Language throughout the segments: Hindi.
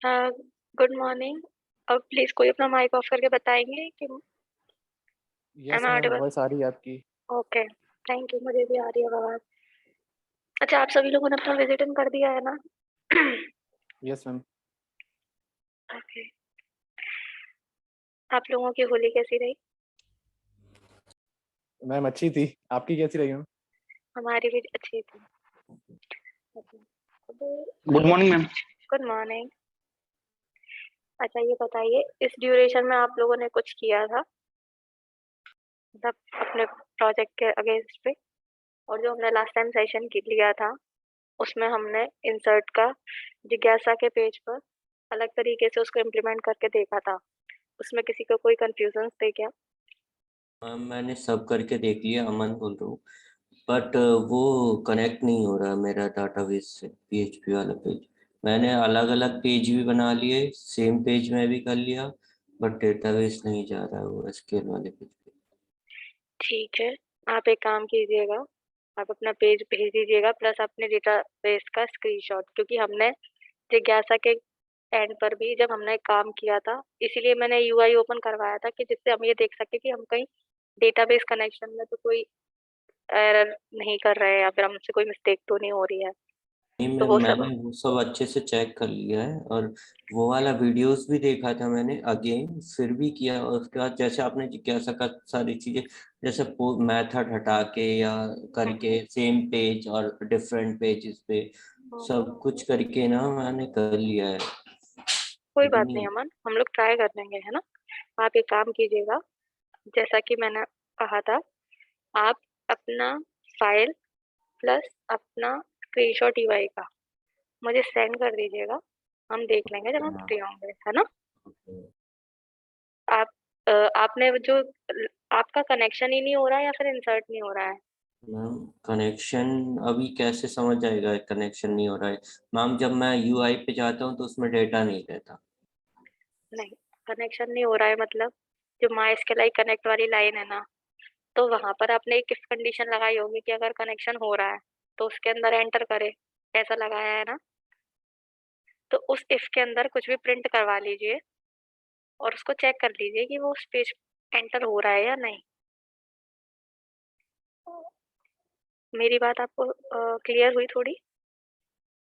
Good morning. अब प्लीज कोई अपना माइक ऑफ करके बताएंगे कि am yes I ma'am, audible? Voice आ रही है आपकी। Okay, thank you. मुझे भी आ रही है आवाज। अच्छा, आप सभी लोगों ने अपना विजिटिंग कर दिया है ना? Yes ma'am. ओके। आप लोगों की होली कैसी रही? मैम अच्छी थी, आपकी कैसी रही मैम? हमारी भी अच्छी थी। Good morning ma'am. Good morning. अच्छा, ये बताइए, इस ड्यूरेशन में आप लोगों ने कुछ किया था मतलब अपने प्रोजेक्ट के अगेंस्ट पे? और जो हमने लास्ट टाइम सेशन लिया था उसमें हमने इंसर्ट का जिज्ञासा के पेज पर अलग तरीके से उसको इम्प्लीमेंट करके देखा था। उसमें किसी को कोई कंफ्यूजन थे क्या? मैम मैंने सब करके देख लिया, अमन बोल रहा हूँ। बट वो कनेक्ट नहीं हो रहा मेरा डाटाबेस से, पीएचपी वाला पेज। मैंने अलग अलग पेज भी बना लिए, सेम पेज में भी कर लिया, बट डेटाबेस नहीं जा रहा है वो एसक्यूएल वाले पेज पे। ठीक है, आप एक काम कीजिएगा, आप अपना पेज भेज दीजिएगा प्लस अपने डेटाबेस का स्क्रीनशॉट, क्योंकि हमने जिज्ञासा के एंड पर भी जब हमने काम किया था इसीलिए मैंने यूआई ओपन करवाया था कि जिससे हम ये देख सके कि हम कहीं डेटाबेस कनेक्शन में तो कोई एरर नहीं कर रहे हैं या फिर हमसे कोई मिस्टेक तो नहीं हो रही है। नहीं तो मैम, वो सब मैंने वो सब अच्छे से चेक कर लिया है, और वो वाला वीडियोस भी देखा था मैंने अगेन, फिर भी किया। और उसके बाद जैसे आपने जिज्ञासा का सारी चीजें, जैसे मेथड हटा के या करके सेम पेज और डिफरेंट पेजेस पे सब कुछ करके ना मैंने कर लिया है। कोई अभी बात नहीं नहीं। अमन, हम लोग ट्राई कर लेंगे, है ना? आप एक काम कीजिएगा, जैसा कि मैंने कहा था, आप अपना फाइल प्लस अपना स्क्रीनशॉट यूआई का मुझे सेंड कर दीजिएगा। हम देख लेंगे जब हम फ्री होंगे, है ना? आप आपने जो आपका कनेक्शन ही नहीं हो रहा है या फिर इंसर्ट नहीं हो रहा है? मैम कनेक्शन अभी कैसे समझ आएगा कनेक्शन नहीं हो रहा है? मैम जब मैं यूआई पे जाता हूँ तो उसमें डेटा नहीं रहता। नहीं, कनेक्शन नहीं हो रहा है मतलब जो माई SQLite कनेक्ट वाली लाइन है ना, तो वहां पर आपने एक इफ कंडीशन लगाई होगी कि अगर कनेक्शन हो रहा है तो उसके अंदर एंटर करे, ऐसा लगाया है ना? तो उस इफ के अंदर कुछ भी प्रिंट करवा लीजिए और उसको चेक कर लीजिए कि वो उस पेज एंटर हो रहा है या नहीं। मेरी बात आपको क्लियर हुई थोड़ी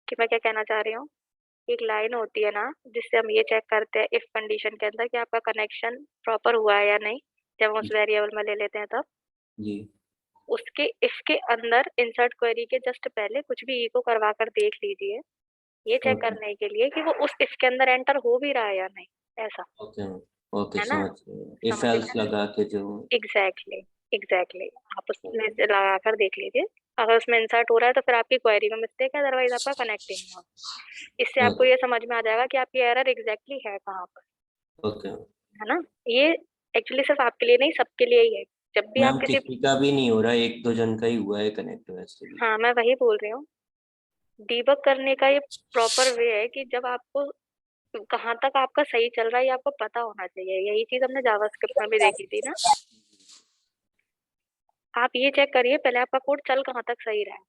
कि मैं क्या कहना चाह रही हूँ? एक लाइन होती है ना जिससे हम ये चेक करते हैं इफ कंडीशन के अंदर कि आपका कनेक्शन प्रॉपर हुआ है या नहीं, जब हम उस वेरिएबल में ले लेते हैं तब। जी। उसके इफ के अंदर इंसर्ट क्वेरी के जस्ट पहले कुछ भी इको करवा कर देख लीजिए, ये चेक ओके करने के लिए कि वो उस इफ के अंदर एंटर हो भी रहा है या नहीं। ऐसा, ओके ओके, है ना? समझ गए। इफ समझ गए एल्स ना? लगा के जो। Exactly, exactly. आप उसमें से लगा कर देख लीजिए, अगर उसमें इंसर्ट हो रहा है तो फिर आपकी क्वेरी में मिस्टेक है, अदरवाइज आपका कनेक्टिंग है। इससे आपको ओके ये समझ में आ जाएगा कि आपकी एरर एग्जैक्टली है कहाँ पर, ओके। है ना? ये एक्चुअली सिर्फ आपके लिए नहीं, सबके लिए ही है। जब भी आप मैम किसी, किसी का भी नहीं हो रहा, एक दो जन का ही हुआ है कनेक्ट वैसे भी। हाँ मैं वही बोल रही हूँ, डीबग करने का ये प्रॉपर वे है कि जब आपको कहाँ तक आपका सही चल रहा है ये आपको पता होना चाहिए। यही चीज हमने जावास्क्रिप्ट में भी देखी थी ना। आप ये चेक करिए पहले आपका कोड चल कहाँ तक सही रहा है,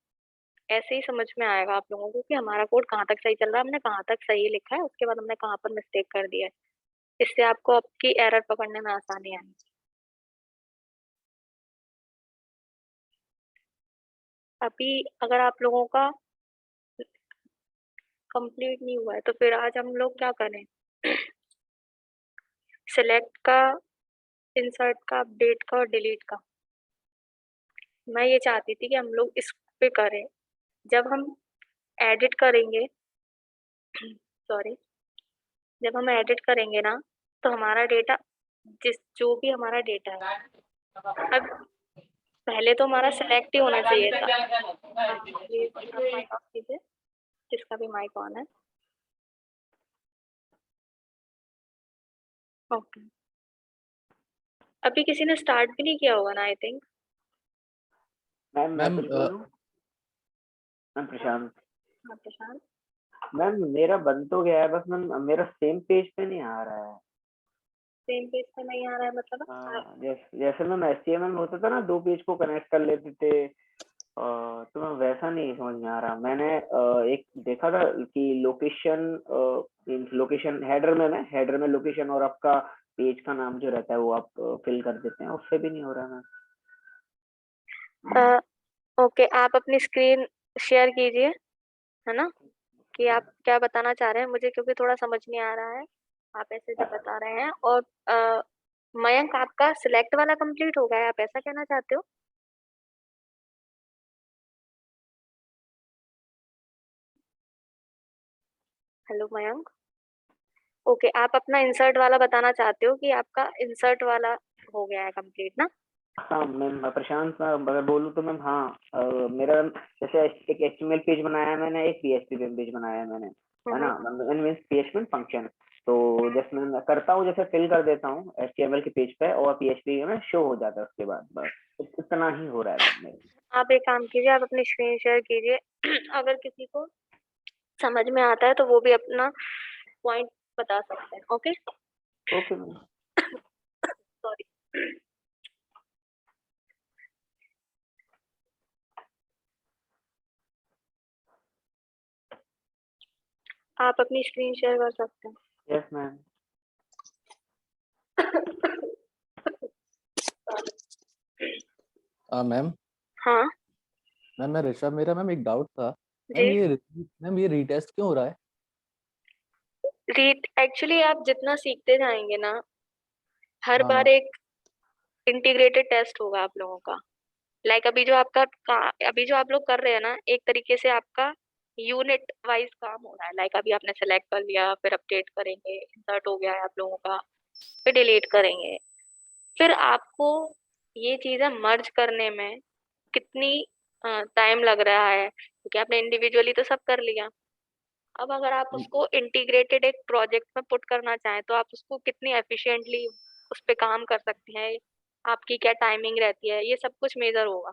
ऐसे ही समझ में आएगा आप लोगों को कि हमारा कोड कहाँ तक सही चल रहा है, हमने कहाँ तक सही लिखा है, उसके बाद हमने कहाँ पर मिस्टेक कर दिया है। इससे आपको आपकी एरर पकड़ने में आसानी आएगी। अभी अगर आप लोगों का कंप्लीट नहीं हुआ है तो फिर आज हम लोग क्या करें? सिलेक्ट का, इंसर्ट का, अपडेट का और डिलीट का। मैं ये चाहती थी कि हम लोग इस पे करें। जब हम एडिट करेंगे, सॉरी, जब हम एडिट करेंगे ना तो हमारा डेटा, जिस जो भी हमारा डेटा है, अब पहले तो हमारा सेलेक्ट ही होना चाहिए था। हाँ प्लीज आप माइक ऑफ कीजिए, जिसका भी माइक ऑन है। ओके, अभी किसी ने स्टार्ट भी नहीं किया होगा ना, आई थिंक। मैम मैं मैम कुछ बोलूं? मैम प्रशांत। हाँ प्रशांत। मैम मेरा बन तो गया है, बस मैम मेरा सेम पेज पे नहीं आ रहा है। सेम पेज पे नहीं आ रहा है मतलब? जैसे मैम HTML में होता था ना, दो पेज को कनेक्ट कर लेते थे, तो मैम वैसा नहीं समझ में आ रहा। मैंने एक देखा था कि लोकेशन हेडर में लोकेशन और आपका पेज का नाम जो रहता है वो आप फिल कर देते हैं, उससे भी नहीं हो रहा मैम। ओके, आप अपनी स्क्रीन शेयर कीजिए, है ना, कि आप क्या बताना चाह रहे हैं मुझे, क्योंकि थोड़ा समझ नहीं आ रहा है आप ऐसे जो बता रहे हैं। और मयंक, आपका सिलेक्ट वाला कंप्लीट हो गया है, आप ऐसा कहना चाहते हो? हेलो मयंक। ओके, आप अपना इंसर्ट वाला बताना चाहते हो कि आपका इंसर्ट वाला हो गया है कंप्लीट ना? हाँ मैम, प्रशांत अगर बोलूँ तो मैम, हाँ मेरा जैसे एक HTML पेज बनाया है मैंने, एक PHP पेज बनाया है मैंने, है ना, मीन्स PHP फंक्शन। तो जैसे मैं करता हूँ, जैसे फिल कर देता हूँ HTML के पेज पे और PHP में शो हो जाता है उसके बाद, बस इतना ही हो रहा है मैम मेरे। आप एक काम कीजिए, आप अपनी स्क्रीन शेयर कीजिए। अगर किसी को समझ में आता है तो वो भी अपना पॉइंट बता सकते हैं। Okay, okay ma'am. सॉरी। आप अपनी स्क्रीन शेयर कर सकते हैं। Yes ma'am. मैम हाँ मैम मैं ऋषभ, मेरा मैम एक डाउट था। जी। मैम ये रीटेस्ट क्यों हो रहा है? रीड एक्चुअली आप जितना सीखते जाएंगे ना, हर हाँ बार मैम। एक इंटीग्रेटेड टेस्ट होगा आप लोगों का। लाइक अभी जो आप लोग कर रहे हैं ना, एक तरीके से आपका यूनिट वाइज काम हो रहा है। लाइक अभी आपने सेलेक्ट कर लिया, फिर अपडेट करेंगे, इंसर्ट हो गया है आप लोगों का, फिर डिलीट करेंगे, फिर आपको ये चीजें मर्ज करने में कितनी टाइम लग रहा है, क्योंकि आपने इंडिविजुअली तो सब कर लिया। अब अगर आप उसको इंटीग्रेटेड एक प्रोजेक्ट में पुट करना चाहें तो आप उसको कितनी एफिशिएंटली उस पे काम कर सकते हैं, आपकी क्या टाइमिंग रहती है, ये सब कुछ मेजर होगा।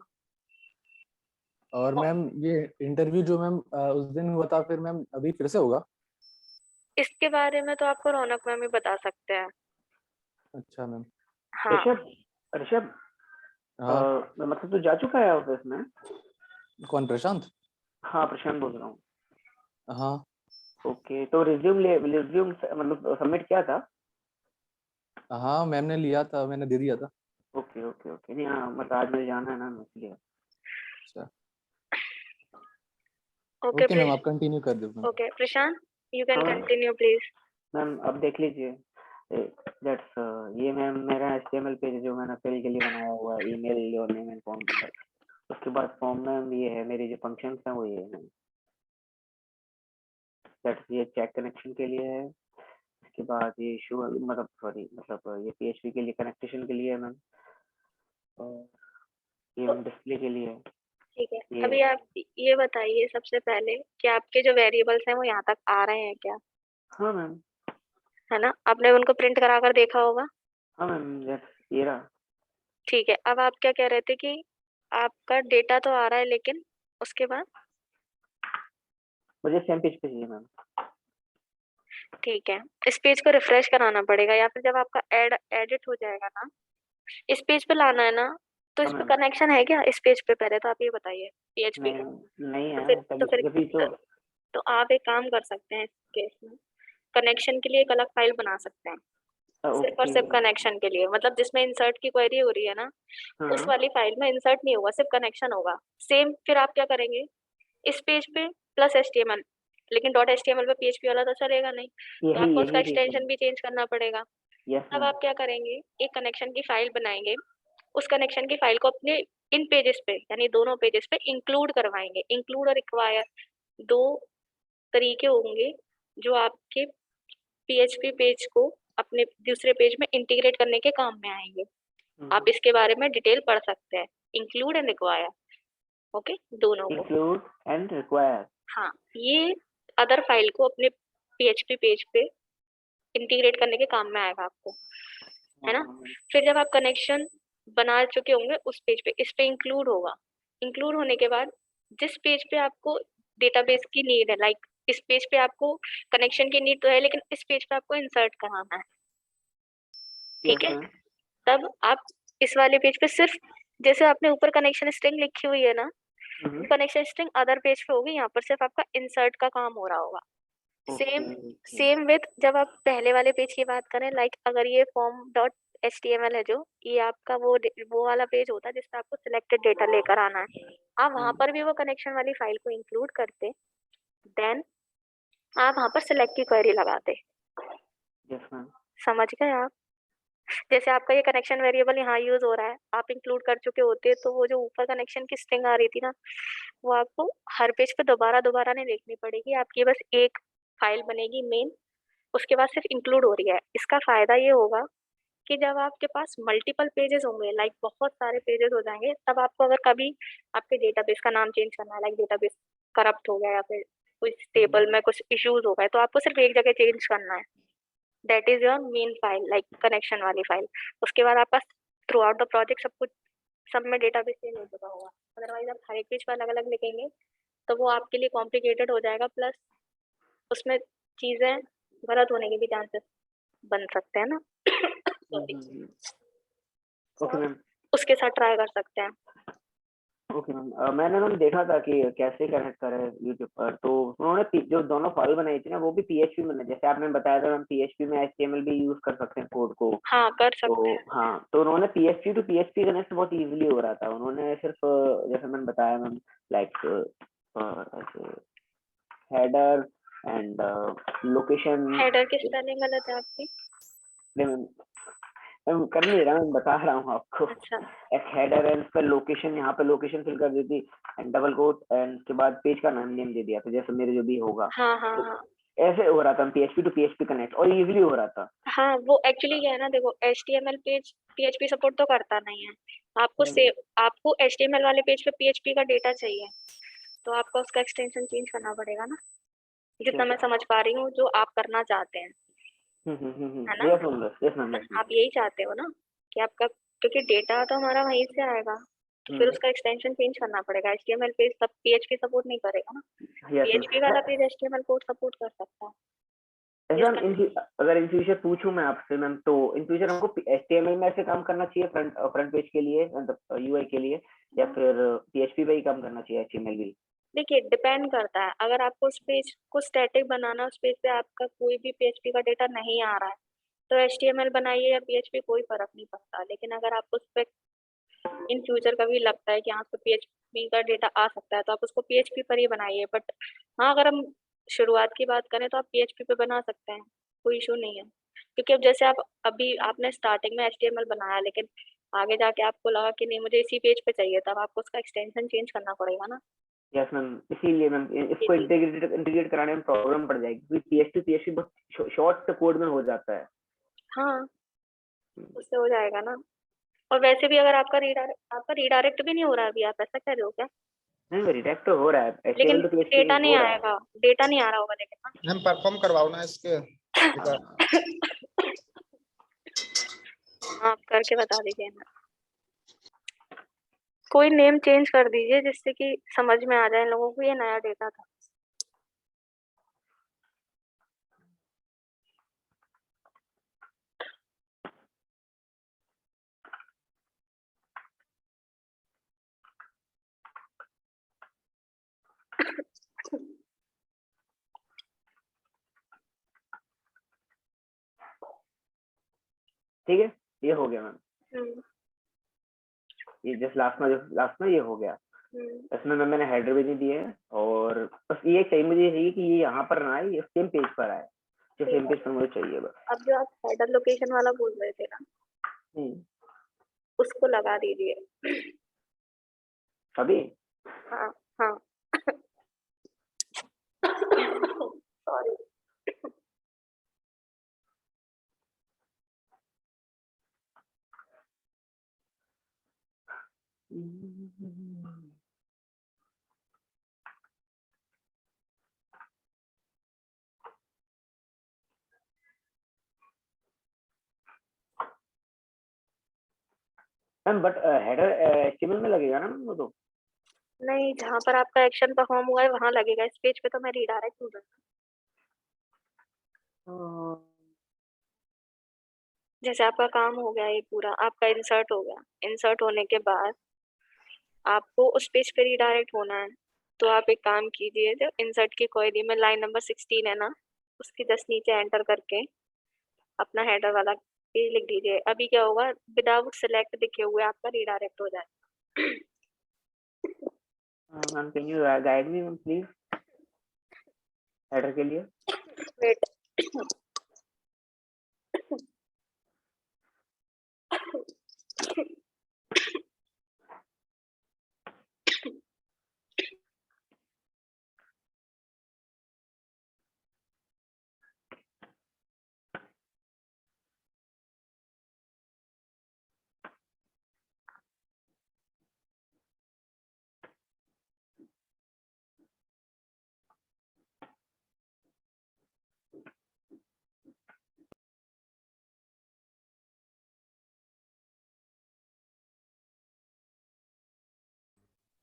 और और मैम ये इंटरव्यू जो मैम उस दिन हुआ था, फिर मैम अभी फिर से होगा? इसके बारे में तो आपको रौनक मैम ही बता सकते हैं। अच्छा मैम। हाँ ऋषभ, ऋषभ हाँ। मतलब तू जा चुका है ऑफिस में? कौन, प्रशांत? हाँ प्रशांत बोल रहा हूँ। हाँ ओके, तो रिज्यूम मतलब सबमिट किया था? हाँ, मैम ने लिया था, मैंने दे दिया था। ओके ओके ओके, नहीं हाँ, मतलब आज मुझे जाना है ना, इसलिए। अच्छा। ओके ओके मैम, आप कंटिन्यू कर दो ma'am. Okay Prashant, you can हाँ कंटिन्यू प्लीज। मैम, अब देख लीजिए, दैट्स ये मैम मेरा HTML पेज जो मैंने फिल के लिए बनाया हुआ है, email your name and phone number. उसके बाद फॉर्म में ये है, मेरी जो फंक्शंस हैं वो ये है मैम। दैट्स ये चेक कनेक्शन के लिए है। उसके बाद ये शो, मतलब सॉरी, मतलब ये PHP के लिए कनेक्टेशन के लिए है मैम, और ये तो डिस्प्ले के लिए है। ठीक है, ये अभी आप ये बताइए सबसे पहले कि आपके जो वेरिएबल्स हैं वो यहाँ तक आ रहे हैं क्या? हाँ मैम। है ना, आपने उनको प्रिंट करा कर देखा होगा। हाँ मैम, दैट्स ये रहा। ठीक है, अब आप क्या कह रहे थे कि आपका डेटा तो आ रहा है, लेकिन उसके बाद? मुझे सेम पेज पे चाहिए मैम। ठीक है, इस पेज को रिफ्रेश कराना पड़ेगा, या फिर जब आपका एडिट हो जाएगा ना, इस पेज पे लाना है ना, तो हाँ इस पे मैम। कनेक्शन है क्या इस पेज पे? पहले तो आप ये बताइए PHP नहीं का। नहीं तो है, फिर तो तभी फिर तभी तो। तो आप एक काम कर सकते हैं इस केस में, कनेक्शन के लिए एक अलग फाइल बना सकते हैं, सिर्फ और ओके। सिर्फ कनेक्शन के लिए। मतलब जिसमें इंसर्ट की क्वेरी हो रही है ना, उस हाँ, वाली फाइल में इंसर्ट नहीं होगा, सिर्फ कनेक्शन होगा। सेम फिर आप क्या करेंगे, इस पेज पे प्लस HTML, लेकिन डॉट HTML पे PHP वाला तो चलेगा नहीं, तो यही आपको उसका यही रीजन। एक्सटेंशन भी चेंज करना पड़ेगा। यस तब मैम। आप क्या करेंगे, एक कनेक्शन की फाइल बनाएंगे, उस कनेक्शन की फाइल को अपने इन पेजेस पे, यानी दोनों पेजेस पे इंक्लूड करवाएंगे। इंक्लूड और रिक्वायर दो तरीके होंगे जो आपके PHP पेज को अपने दूसरे पेज में इंटीग्रेट करने के काम में आएंगे। आप इसके बारे में डिटेल पढ़ सकते हैं, इंक्लूड एंड रिक्वायर। ओके, दोनों को। Include and require. हाँ, ये अदर फाइल को अपने PHP पेज पे इंटीग्रेट करने के काम में आएगा आपको, है ना। फिर जब आप कनेक्शन बना चुके होंगे उस पेज पे, इस पे इंक्लूड होगा। इंक्लूड होने के बाद जिस पेज पे आपको डेटाबेस की नीड है, लाइक इस पेज पे आपको कनेक्शन की नीड तो है, लेकिन इस पेज पे आपको इंसर्ट कराना है, ठीक यस है। मैम। तब आप इस वाले पेज पे सिर्फ, जैसे आपने ऊपर कनेक्शन स्ट्रिंग लिखी हुई है ना, कनेक्शन स्ट्रिंग अदर पेज पे होगी, यहाँ पर सिर्फ आपका इंसर्ट का काम हो रहा होगा। सेम विथ जब आप पहले वाले पेज की बात करें, लाइक अगर ये फॉर्म डॉट HTML है जो, ये आपका वो वाला पेज होता है जिसपे आपको सिलेक्टेड डेटा लेकर आना है, आप वहां पर भी वो कनेक्शन वाली फाइल को इंक्लूड करते, देन आप वहां पर सिलेक्ट की क्वेरी लगाते। समझ गए आप? जैसे आपका ये कनेक्शन वेरिएबल यहाँ यूज हो रहा है, आप इंक्लूड कर चुके होते तो वो जो ऊपर कनेक्शन की स्ट्रिंग आ रही थी ना, वो आपको हर पेज पे दोबारा दोबारा नहीं लिखनी पड़ेगी, आपकी बस एक फाइल बनेगी मेन, उसके बाद सिर्फ इंक्लूड हो रही है। इसका फायदा ये होगा कि जब आपके पास मल्टीपल पेजेस होंगे, लाइक बहुत सारे पेजेस हो जाएंगे, तब आपको अगर कभी आपके डेटाबेस का नाम चेंज करना है, लाइक डेटाबेस करप्ट हो गया या फिर कुछ टेबल में कुछ इश्यूज हो गए, तो आपको सिर्फ एक जगह चेंज करना है, that is your main file, like connection वाली फाइल। उसके बाद आपका थ्रू आउट द प्रोजेक्ट सब कुछ सब में डेटाबेस चेंज हो चुका होगा। अदरवाइज आप हर एक पेज पर अलग अलग लिखेंगे तो वो आपके लिए कॉम्प्लिकेटेड हो जाएगा, प्लस उसमें चीजें गलत होने के भी चांसेस बन सकते हैं ना। सॉरी। Okay ma'am. उसके साथ ट्राई कर सकते हैं। ओके मैम, मैंने मैम देखा था कि कैसे कनेक्ट करें यूट्यूब पर, तो उन्होंने जो दोनों फाइल बनाई थी ना, वो भी PHP में, जैसे आपने बताया था मैम PHP में HTML भी यूज कर सकते हैं कोड को। हाँ कर सकते तो हैं। हाँ, तो उन्होंने PHP टू PHP कनेक्ट बहुत इजीली हो रहा था। उन्होंने सिर्फ जैसे मैंने बताया ma'am, like header and location. Header की स्पेलिंग गलत है आपकी। मैं कर नहीं रहा, मैं बता रहा हूँ आपको। अच्छा। एक हेडर है, उसका लोकेशन, यहाँ पे लोकेशन फिल कर दी थी, एंड डबल कोट, एंड उसके बाद पेज का नाम नेम दे दिया था, जैसे मेरे जो भी होगा। हाँ हाँ तो हाँ ऐसे हो रहा था PHP टू PHP कनेक्ट, और इजीली हो रहा था। हाँ, वो एक्चुअली क्या है ना, देखो HTML पेज PHP सपोर्ट तो करता नहीं है। आपको HTML वाले पेज पे PHP का डेटा चाहिए, तो आपको उसका एक्सटेंशन चेंज करना पड़ेगा ना, जितना मैं समझ पा रही हूँ जो आप करना चाहते हैं, है ना? Yes ma'am. आप यही चाहते हो ना कि आपका, क्योंकि डेटा तो हमारा वहीं से आएगा, तो फिर उसका एक्सटेंशन चेंज करना पड़ेगा। HTML पेज सब PHP सपोर्ट नहीं करेगा ना, PHP वाला पेज HTML कोड सपोर्ट कर सकता है। मैम अगर इन फ्यूचर पूछूं मैं आपसे मैम, तो इन फ्यूचर हमको HTML में ऐसे काम करना चाहिए फ्रंट पेज के लिए, मतलब UI के लिए, या फिर PHP पे ही काम करना चाहिए HTML भी? देखिए डिपेंड करता है, अगर आपको उस पेज को स्टैटिक बनाना, उस पेज पे आपका कोई भी PHP का डेटा नहीं आ रहा है, तो HTML बनाइए या PHP, कोई फर्क नहीं पड़ता। लेकिन अगर आपको उस पे इन फ्यूचर कभी लगता है कि हाँ उस पे PHP का डेटा आ सकता है, तो आप उसको PHP पर ही बनाइए। बट हाँ, अगर हम शुरुआत की बात करें तो आप PHP पे बना सकते हैं, कोई इशू नहीं है। क्योंकि अब जैसे आप अभी आपने स्टार्टिंग में HTML बनाया, लेकिन आगे जाके आपको लगा कि नहीं मुझे इसी पेज पे चाहिए, तब आपको उसका एक्सटेंशन चेंज करना पड़ेगा ना। यस मैम, इसीलिए मैम इसको इंटीग्रेट कराने में प्रॉब्लम पड़ जाएगी, क्योंकि PHP बहुत शॉर्ट कोड में हो जाता है। हाँ, उससे हो जाएगा ना। और वैसे भी अगर आपका रीडायरेक्ट भी नहीं हो रहा है अभी, आप ऐसा कह रहे हो क्या? नहीं, रिडक्ट तो हो रहा है, लेकिन HTML तो PHP डेटा नहीं हो रहा है। आएगा, डेटा नहीं आ रहा होगा लेकिन ना। हम परफॉर्म करवाओ ना इसके। आप करके बता दीजिए ना, कोई नेम चेंज कर दीजिए जिससे कि समझ में आ जाए लोगों को ये नया डेटा था। ठीक है, ये हो गया मैम। हम्म, ये जस्ट लास्ट में ये हो गया। इसमें मैंने हेडर भी नहीं दिए है, और बस ये चाहिए मुझे, चाहिए कि ये यहाँ पर ना आए, ये सेम पेज पर आए, जो सेम पेज पर मुझे चाहिए बस। अब जो आप हेडर लोकेशन वाला बोल रहे थे ना, उसको लगा दीजिए अभी। हाँ हाँ sorry. Ma'am but header HTML में लगेगा ना मैम वो तो? नहीं, जहाँ पर आपका एक्शन परफॉर्म हुआ है वहां लगेगा, इस पेज पे तो मैं रीडायरेक्ट हूँ। जैसे आपका काम हो गया ये पूरा, आपका इंसर्ट हो गया, इंसर्ट होने के बाद आपको उस पेज पे रीडायरेक्ट होना है, तो आप एक काम कीजिए, जो इंसर्ट की क्वेरी में लाइन नंबर 16 है ना, उसके जस्ट नीचे एंटर करके अपना हेडर वाला पेज लिख दीजिए। अभी क्या होगा, विदाउट सिलेक्ट दिखे हुए आपका रीडायरेक्ट हो जाए। Ma'am can you guide me ma'am please header के लिए? वेट।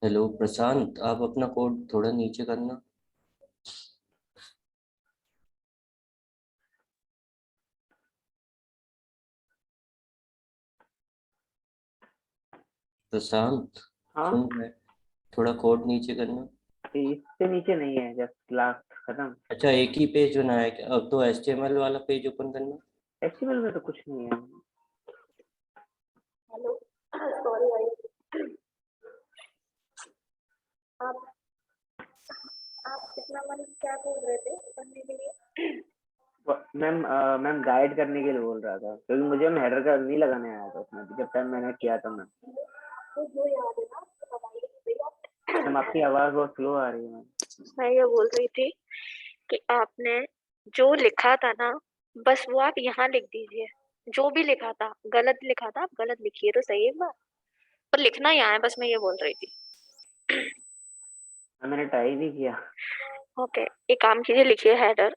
हेलो प्रशांत, आप अपना कोड थोड़ा नीचे करना। प्रशांत हाँ सुन रहे? थोड़ा कोड नीचे करना। इससे नीचे नहीं है, जस्ट लास्ट खत्म। अच्छा, एक ही पेज बनाया क्या? अब तो HTML वाला पेज ओपन करना। HTML में तो कुछ नहीं है। हेलो, सॉरी भाई। आप कितना मन क्या बोल रहे थे करने के लिए? मैम गाइड करने के लिए बोल रहा था, क्योंकि मुझे हेडर का नहीं लगाने आया था उसमें, जब टाइम मैंने किया था मैम। तो जो याद है ना आपको बताइए भैया। मैम आपकी आवाज बहुत स्लो आ रही है मैम। मैं ये बोल रही थी कि आपने जो लिखा था ना, बस वो आप यहाँ लिख दीजिए। जो भी लिखा था, गलत लिखा था, आप गलत लिखिए तो सही एक बार, पर लिखना यहाँ है, बस मैं ये बोल रही थी। मैंने ट्राई भी किया। ओके, एक काम कीजिए, लिखिए हेडर।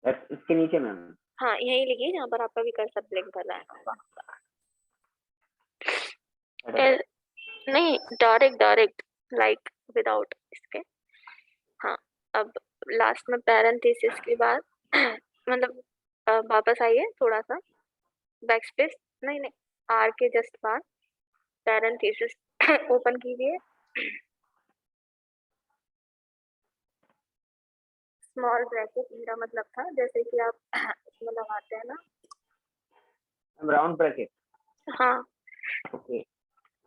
इसके नीचे मैम। हाँ, यही लिखिए जहाँ पर आपका भी कर्सर ब्लिंक कर रहा है। हेडर नहीं, डायरेक्ट डायरेक्ट, लाइक विदाउट इसके। हाँ, अब लास्ट में पैरेंथेसिस के बाद मतलब वापस आइए थोड़ा सा, बैक स्पेस, नहीं नहीं, आर के जस्ट बाद पैरेंथेसिस ओपन कीजिए। स्मॉल ब्रैकेट मेरा मतलब था, जैसे कि आप इसमें लगाते हैं ना। Round bracket. हाँ ओके।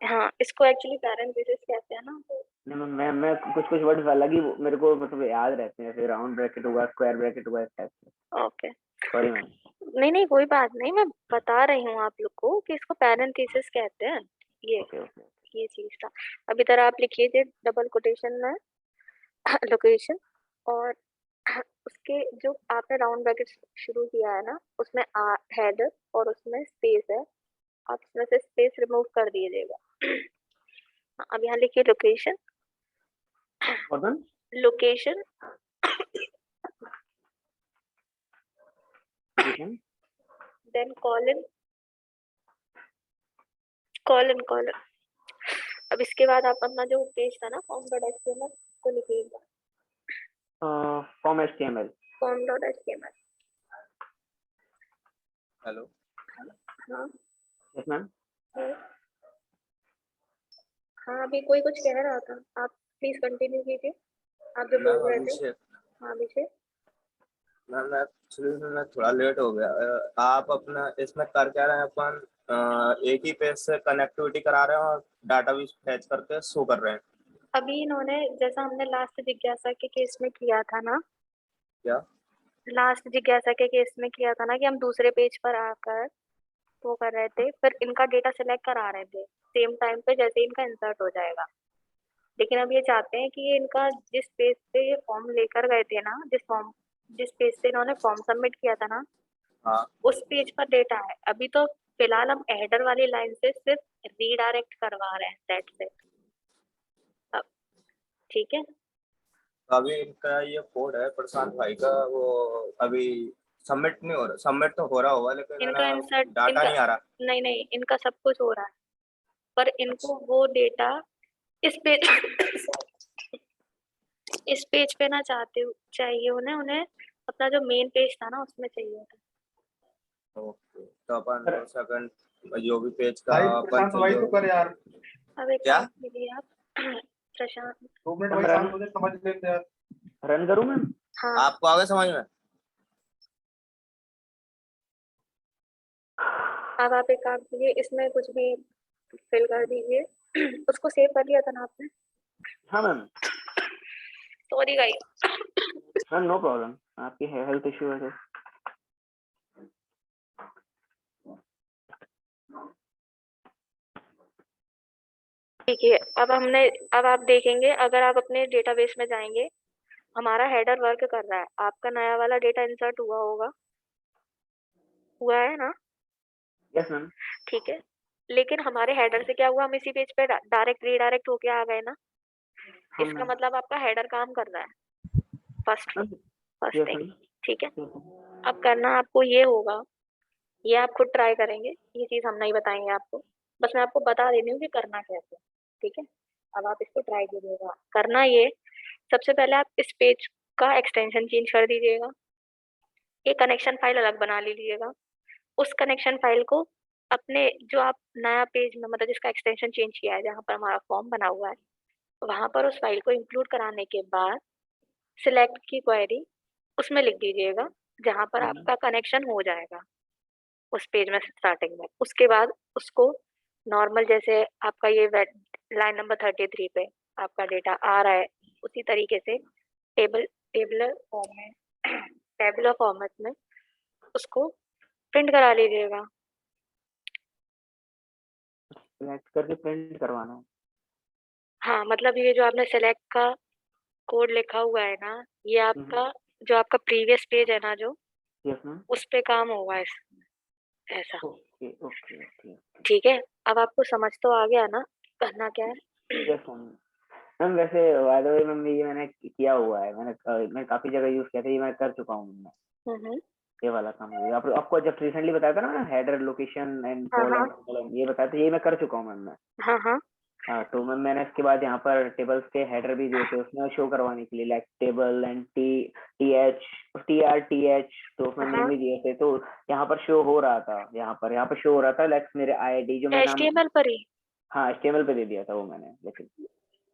हाँ, इसको एक्चुअली पैरेंथेसिस कहते हैं ना, तो मैं कुछ वर्ड्स अलग ही मेरे को मतलब याद रहते हैं, फिर राउंड ब्रैकेट हुआ, स्क्वायर ब्रैकेट हुआ, इस टाइप से। ओके। Sorry ma'am. नहीं नहीं, कोई बात नहीं, मैं बता रही हूँ आप लोग को कि इसको पैरेंथेसिस कहते हैं। ये ओके ओके। ये चीज था। अब इधर आप लिखिए थे डबल कोटेशन में लोकेशन, और उसके जो आपने राउंड ब्रैकेट शुरू किया है ना, उसमें हेडर और उसमें स्पेस है, आप उसमें से स्पेस रिमूव कर दीजिएगा। अब यहाँ लिखिए लोकेशन। कौन? Location, then colon, colon colon. अब इसके बाद आप अपना जो पेज था ना form.html को लिखिएगा। Form HTML। form.html। हेलो। हाँ यस मैम। हाँ, अभी कोई कुछ कह रहा था, आप प्लीज कंटिन्यू कीजिए, आप जो बोल रहे थे। हाँ अभिषेक। मैम एक्चुअली मैं थोड़ा लेट हो गया। आप अपना इसमें कर क्या रहे हैं? अपन एक ही पेज से कनेक्टिविटी करा रहे हैं और डाटा भी फैच करके शो कर रहे हैं। अभी इन्होंने, जैसा हमने लास्ट जिज्ञासा के केस में किया था ना, क्या? लास्ट जिज्ञासा के केस में किया था ना कि हम दूसरे पेज पर आकर वो कर रहे थे, फिर इनका डेटा सिलेक्ट करा रहे थे सेम टाइम पे जैसे इनका इंसर्ट हो जाएगा। लेकिन अब ये चाहते हैं कि ये इनका जिस पेज पे ये फॉर्म लेकर गए थे ना, जिस पेज से इन्होंने फॉर्म सबमिट किया था ना, हाँ, उस पेज पर डेटा है। अभी तो फिलहाल हम हेडर वाली लाइन से सिर्फ रीडायरेक्ट करवा रहे हैं, दैट्स इट। अब ठीक है। तो अभी इनका ये कोड है प्रशांत भाई का, वो अभी सबमिट नहीं हो रहा। सबमिट तो हो रहा होगा लेकिन है इनका ना, इंसर्ट, डाटा इनका नहीं आ रहा। नहीं नहीं, इनका सब कुछ हो रहा है, पर इनको वो डेटा इस पेज इस पेज पे ना चाहिए उन्हें उन्हें अपना जो मेन पेज था ना उसमें चाहिए था। ओके, तो अपन 2 सेकंड जो भी पेज का भाई अपन प्रशांत भाई चाहिए तो कर यार। अब एक क्या? काम कीजिए आप प्रशांत। 2 मिनट भाई शांत हो जाए, समझ लेते हैं। रन करूँ मैम? हाँ आपको आगे समझ में? अब आप एक काम कीजिए, इसमें कुछ भी फिल कर दीजिए। उसको सेव कर लिया था ना आपने? हाँ ma'am. Sorry guys. Ma'am no problem, आपकी हेल्थ इश्यू है तो। ठीक है, अब आप देखेंगे, अगर आप अपने डेटाबेस में जाएंगे, हमारा हेडर वर्क कर रहा है, आपका नया वाला डेटा इंसर्ट हुआ होगा, हुआ है ना? Yes ma'am. ठीक है, लेकिन हमारे हेडर से क्या हुआ, हम इसी पेज पे डायरेक्ट रीडायरेक्ट होके आ गए ना। हाँ इसका मैम। मतलब आपका हेडर काम कर रहा है, फर्स्ट यस थिंग। मैम। ठीक है, अब करना आपको ये होगा, ये आप खुद ट्राई करेंगे, ये चीज हम नहीं बताएंगे आपको, बस मैं आपको बता दे रही हूँ कि करना कैसे। ठीक है, अब आप इसको ट्राई कीजिएगा। करना ये, सबसे पहले आप इस पेज का एक्सटेंशन चेंज कर दीजिएगा, एक कनेक्शन फाइल अलग बना लीजिएगा। उस कनेक्शन फाइल को अपने जो आप नया पेज में, मतलब जिसका एक्सटेंशन चेंज किया है, जहाँ पर हमारा फॉर्म बना हुआ है, वहां पर उस फाइल को इंक्लूड कराने के बाद सिलेक्ट की क्वेरी उसमें लिख दीजिएगा, जहाँ पर आपका कनेक्शन हो जाएगा उस पेज में स्टार्टिंग में। उसके बाद उसको नॉर्मल, जैसे आपका ये लाइन नंबर 33 पे आपका डेटा आ रहा है, उसी तरीके से टेबलर फॉर्म में टेबुलर फॉर्मेट में उसको प्रिंट करा लीजिएगा। सिलेक्ट करके प्रिंट करवाना है? हाँ, मतलब ये जो आपने सेलेक्ट का कोड लिखा हुआ है ना, ये आपका जो आपका प्रीवियस पेज है ना, जो यस मैम। उस पे काम होगा ऐसा। Okay okay okay. ठीक है, अब आपको समझ तो आ गया ना करना क्या है? Yes ma'am. मैम वैसे बाय द वे मैम, ये मैंने किया हुआ है, मैंने काफी जगह यूज किया था, ये मैं कर चुका हूँ मैं। हम्म। ये वाला काम है आपको जब रिसेंटली बताया था ना, हेडर लोकेशन एंड हाँ हाँ कॉलम, ये बताया था, ये मैं कर चुका हूँ मैम मैं। हाँ हाँ हाँ तो मैम मैंने इसके बाद यहाँ पर टेबल्स के हेडर भी दिए थे उसमें शो करवाने के लिए, like table and TR TH, तो उसमें नेम हाँ। भी दिए थे, तो यहाँ पर शो हो रहा था, यहाँ पर शो हो रहा था, लाइक मेरे IID जो मैं नाम। HTML पर ही? हाँ HTML पे दे दिया था वो मैंने, लेकिन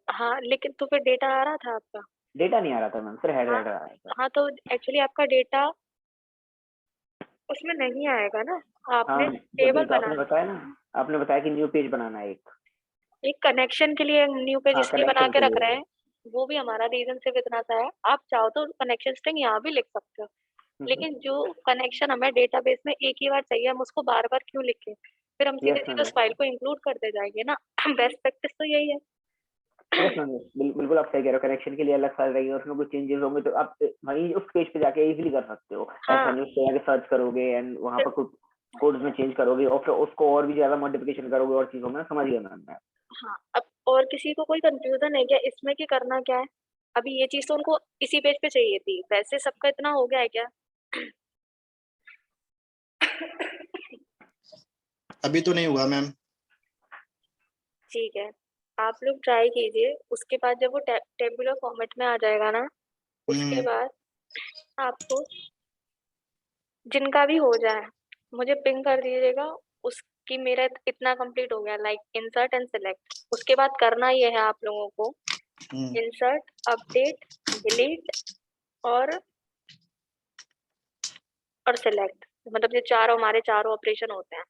हाँ, लेकिन तो फिर डेटा आ रहा था आपका? डेटा नहीं आ रहा था मैम, सिर्फ हेडर हाँ हेडर आ रहा था। हाँ, तो एक्चुअली आपका डेटा उसमें नहीं आएगा ना, हाँ आपने जब ये टेबल तो आपने बनाना। बताया ना, आपने बताया कि न्यू पेज बनाना है एक। एक कनेक्शन के लिए न्यू पेज हाँ इसलिए बना कनेक्शन के के रख लिए। रहे हैं, वो भी हमारा रीजन सिर्फ इतना सा है। आप चाहो तो कनेक्शन स्ट्रिंग यहाँ भी लिख सकते हो, लेकिन जो कनेक्शन हमें डेटाबेस में एक ही बार चाहिए, हम उसको बार बार क्यों लिखें? फिर हम सीधे यस सीधे मैम। उस फाइल को इंक्लूड करते जाएंगे ना। बेस्ट प्रैक्टिस तो यही है। यस मैम, बिल्कुल आप सही कह रहे हो, कनेक्शन के लिए अलग फाइल रहेगी, उसमें कुछ चेंजेस होंगे तो आप वहीं उस पेज पे जाके इजीली कर सकते हो, ऐसा हाँ, नहीं उस पे जाके सर्च करोगे एंड वहां फिर पर कुछ कोड में चेंज करोगे और फिर उसको और भी ज्यादा मॉडिफिकेशन करोगे और चीजों में, समझ गया मैम मैं। हाँ, अब और किसी को कोई कंफ्यूजन है क्या इसमें कि करना क्या है? अभी ये चीज तो उनको इसी पेज पे चाहिए थी, वैसे सबका इतना हो गया है क्या? अभी तो नहीं हुआ मैम। ठीक है, आप लोग ट्राई कीजिए, उसके बाद जब वो टेबुलर फॉर्मेट में आ जाएगा ना, उसके बाद आपको जिनका भी हो जाए मुझे पिंग कर दीजिएगा, उसकी मेरा इतना कंप्लीट हो गया, लाइक इंसर्ट एंड सेलेक्ट। उसके बाद करना ये है आप लोगों को, इंसर्ट, अपडेट, डिलीट और सेलेक्ट, मतलब ये चारों हमारे चारों ऑपरेशन होते हैं,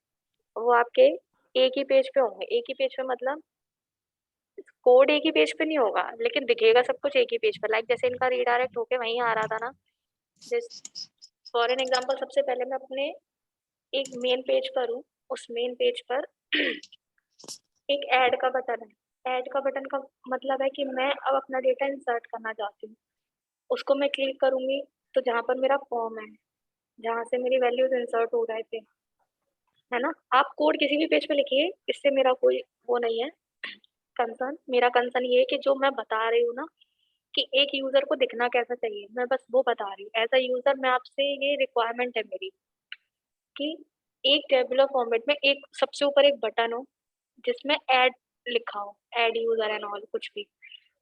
वो आपके एक ही पेज पे होंगे। एक ही पेज पे मतलब कोड एक ही पेज पे नहीं होगा, लेकिन दिखेगा सब कुछ एक ही पेज पे। लाइक जैसे इनका रीडायरेक्ट होके वहीं आ रहा था ना, जस्ट फॉर एन एग्जांपल, सबसे पहले मैं अपने एक मेन पेज पर हूँ, उस मेन पेज पर एक ऐड का बटन है। ऐड का बटन का मतलब है कि मैं अब अपना डेटा इंसर्ट करना चाहती हूँ, उसको मैं क्लिक करूंगी तो जहाँ पर मेरा फॉर्म है, जहाँ से मेरी वैल्यूज इंसर्ट हो रहे थे, है ना, आप कोड किसी भी पेज पे लिखिए, इससे मेरा कोई वो नहीं है कंसर्न। मेरा कंसर्न ये है कि जो मैं बता रही हूँ ना, कि एक यूजर को दिखना कैसा चाहिए, मैं बस वो बता रही हूँ। एज अ यूजर मैं आपसे ये रिक्वायरमेंट है मेरी कि एक टेबुलर फॉर्मेट में एक सबसे ऊपर एक बटन हो जिसमें ऐड लिखा हो, ऐड यूजर एंड ऑल कुछ भी,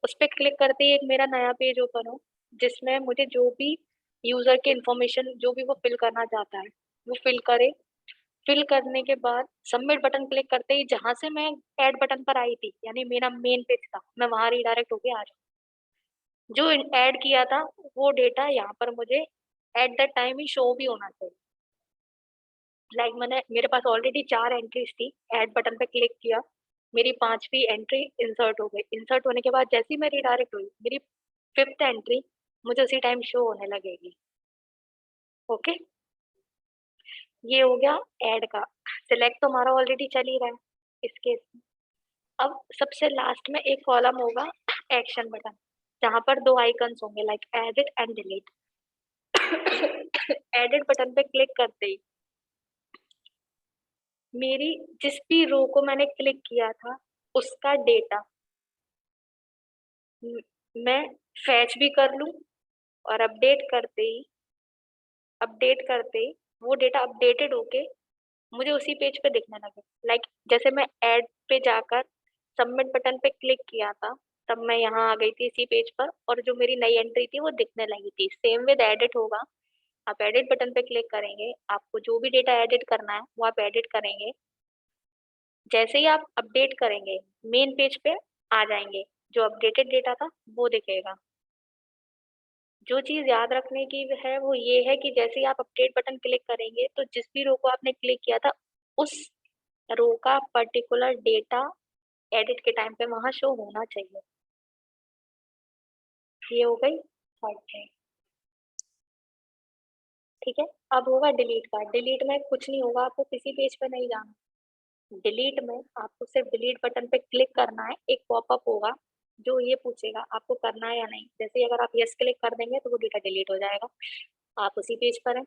उस पर क्लिक करते ही एक मेरा नया पेज ओपन हो, जिसमें मुझे जो भी यूजर की इंफॉर्मेशन जो भी वो फिल करना चाहता है वो फिल करे, फिल करने के बाद सबमिट बटन क्लिक करते ही जहां से मैं ऐड बटन पर आई थी, यानी मेरा मेन पेज था, मैं वहां रिडायरेक्ट होके आ जाऊँ। जो ऐड किया था वो डेटा यहाँ पर मुझे at the time he show भी होना चाहिए। लाइक मेरे पास ऑलरेडी 4 एंट्रीज थी, ऐड बटन पे क्लिक किया, मेरी 5वीं एंट्री इंसर्ट हो गई। इंसर्ट होने के बाद जैसे ही मैं रिडायरेक्ट हुई, मेरी 5th एंट्री मुझे उसी टाइम शो होने लगेगी। ओके, ये हो गया ऐड का। सिलेक्ट तो हमारा ऑलरेडी चल ही रहा है इस केस में। अब सबसे लास्ट में एक कॉलम होगा एक्शन बटन, जहां पर 2 आइकन्स होंगे like edit and delete. Edit button पे क्लिक करते ही मेरी जिस भी रो को मैंने क्लिक किया था उसका डेटा मैं फैच भी कर लूं, और अपडेट करते ही वो डेटा अपडेटेड होके मुझे उसी पेज पे दिखने लगे। लाइक जैसे मैं ऐड पे जाकर सबमिट बटन पे क्लिक किया था, तब मैं यहाँ आ गई थी इसी पेज पर, और जो मेरी नई एंट्री थी वो दिखने लगी थी। सेम विद एडिट होगा, आप एडिट बटन पे क्लिक करेंगे, आपको जो भी डेटा एडिट करना है वो आप एडिट करेंगे। जैसे ही आप अपडेट करेंगे मेन पेज पे आ जाएंगे, जो अपडेटेड डेटा था वो दिखेगा। जो चीज याद रखने की है वो ये है कि जैसे ही आप अपडेट बटन क्लिक करेंगे तो जिस भी रो को आपने क्लिक किया था उस रो का पर्टिकुलर डेटा एडिट के टाइम पे वहां शो होना चाहिए। ये हो गई थर्ड। ठीक है, अब होगा डिलीट का। डिलीट में कुछ नहीं होगा, आपको किसी पेज पे नहीं जाना। डिलीट में आपको सिर्फ डिलीट बटन पे क्लिक करना है, एक पॉपअप होगा जो ये पूछेगा आपको करना है या नहीं। जैसे ही अगर आप यस क्लिक कर देंगे तो वो डेटा डिलीट हो जाएगा, आप उसी पेज पर हैं।